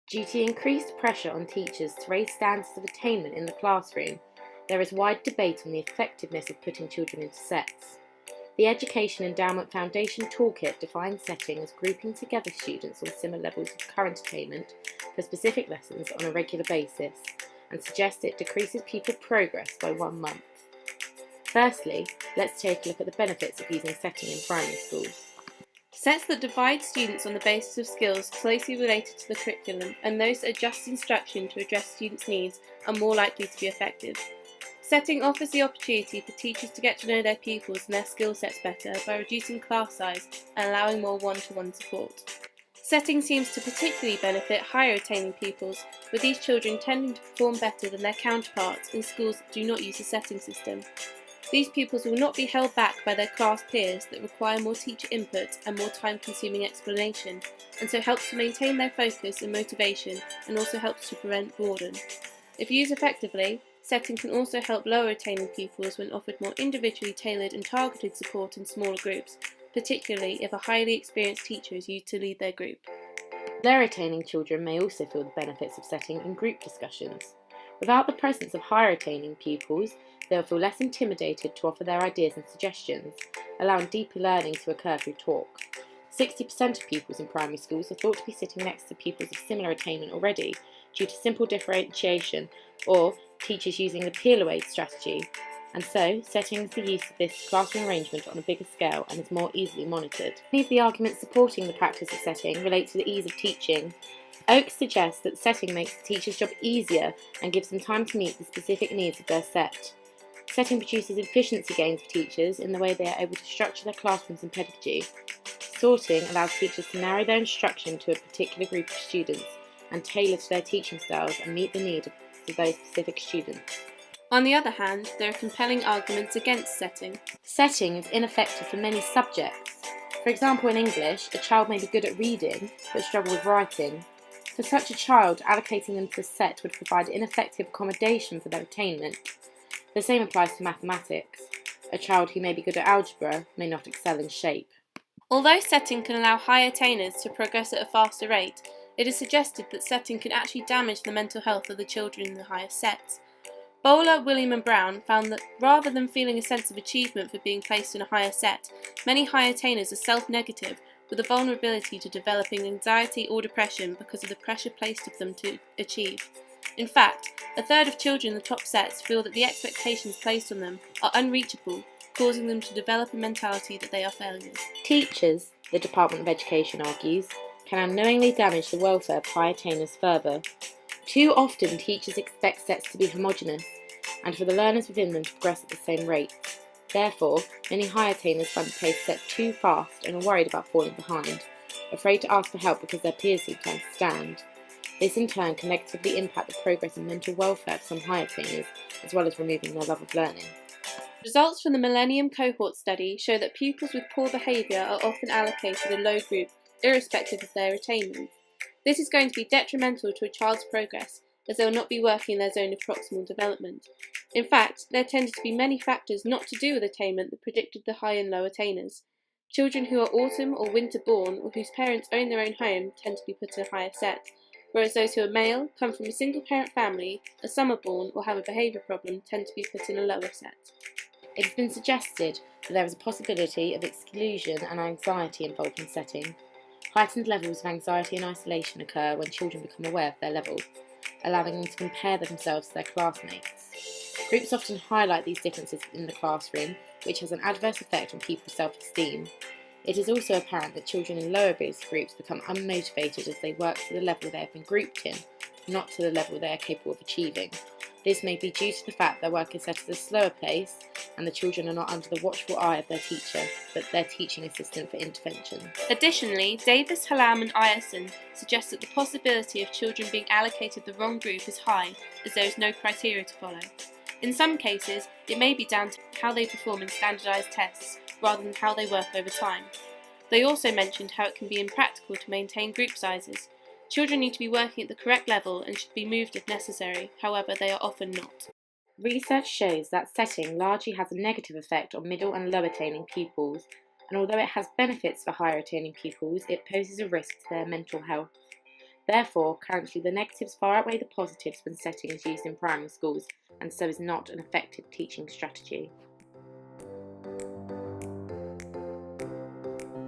Due to increased pressure on teachers to raise standards of attainment in the classroom, there is wide debate on the effectiveness of putting children into sets. The Education Endowment Foundation Toolkit defines setting as grouping together students on similar levels of current attainment for specific lessons on a regular basis, and suggests it decreases pupil progress by 1 month. Firstly, let's take a look at the benefits of using setting in primary schools. Sets that divide students on the basis of skills closely related to the curriculum and those that adjust instruction to address students' needs are more likely to be effective. Setting offers the opportunity for teachers to get to know their pupils and their skill sets better by reducing class size and allowing more one-to-one support. Setting seems to particularly benefit higher attaining pupils, with these children tending to perform better than their counterparts in schools that do not use a setting system. These pupils will not be held back by their class peers that require more teacher input and more time-consuming explanation, and so helps to maintain their focus and motivation and also helps to prevent boredom. If used effectively, setting can also help lower attaining pupils when offered more individually tailored and targeted support in smaller groups, particularly if a highly experienced teacher is used to lead their group. Lower attaining children may also feel the benefits of setting in group discussions. Without the presence of higher attaining pupils, they will feel less intimidated to offer their ideas and suggestions, allowing deeper learning to occur through talk. 60% of pupils in primary schools are thought to be sitting next to pupils of similar attainment already, due to simple differentiation or teachers using the peel-away strategy, and so setting the use of this classroom arrangement on a bigger scale and is more easily monitored. Many of the arguments supporting the practice of setting relate to the ease of teaching. Oakes suggests that setting makes the teacher's job easier and gives them time to meet the specific needs of their set. Setting produces efficiency gains for teachers in the way they are able to structure their classrooms and pedagogy. Sorting allows teachers to narrow their instruction to a particular group of students and tailor to their teaching styles and meet the need of those specific students. On the other hand, there are compelling arguments against setting. Setting is ineffective for many subjects. For example, in English, a child may be good at reading but struggle with writing. For such a child, allocating them to a set would provide ineffective accommodation for their attainment. The same applies to mathematics. A child who may be good at algebra may not excel in shape. Although setting can allow high attainers to progress at a faster rate, it is suggested that setting can actually damage the mental health of the children in the higher sets. Bowler, William and Brown found that rather than feeling a sense of achievement for being placed in a higher set, many high attainers are self-negative, with a vulnerability to developing anxiety or depression because of the pressure placed of them to achieve. In fact, a third of children in the top sets feel that the expectations placed on them are unreachable, causing them to develop a mentality that they are failures. Teachers, the Department of Education argues, can unknowingly damage the welfare of high attainers further. Too often teachers expect sets to be homogeneous and for the learners within them to progress at the same rate. Therefore, many high attainers find the pace set too fast and are worried about falling behind, afraid to ask for help because their peers seem to understand. This in turn can negatively impact the progress and mental welfare of some high attainers, as well as removing their love of learning. Results from the Millennium Cohort Study show that pupils with poor behaviour are often allocated a low group, irrespective of their attainment. This is going to be detrimental to a child's progress, as they will not be working in their zone of proximal development. In fact, there tended to be many factors not to do with attainment that predicted the high and low attainers. Children who are autumn or winter born or whose parents own their own home tend to be put in a higher set, whereas those who are male, come from a single parent family, are summer born or have a behaviour problem tend to be put in a lower set. It has been suggested that there is a possibility of exclusion and anxiety involved in setting. Heightened levels of anxiety and isolation occur when children become aware of their level, allowing them to compare themselves to their classmates. Groups often highlight these differences in the classroom, which has an adverse effect on people's self-esteem. It is also apparent that children in lower ability groups become unmotivated as they work to the level they have been grouped in, not to the level they are capable of achieving. This may be due to the fact their work is set at a slower pace and the children are not under the watchful eye of their teacher, but their teaching assistant for intervention. Additionally, Davis, Hallam and Ierson suggest that the possibility of children being allocated the wrong group is high, as there is no criteria to follow. In some cases, it may be down to how they perform in standardised tests, rather than how they work over time. They also mentioned how it can be impractical to maintain group sizes. Children need to be working at the correct level and should be moved if necessary, however they are often not. Research shows that setting largely has a negative effect on middle and low attaining pupils, and although it has benefits for higher attaining pupils, it poses a risk to their mental health. Therefore, currently the negatives far outweigh the positives when setting is used in primary schools, and so is not an effective teaching strategy.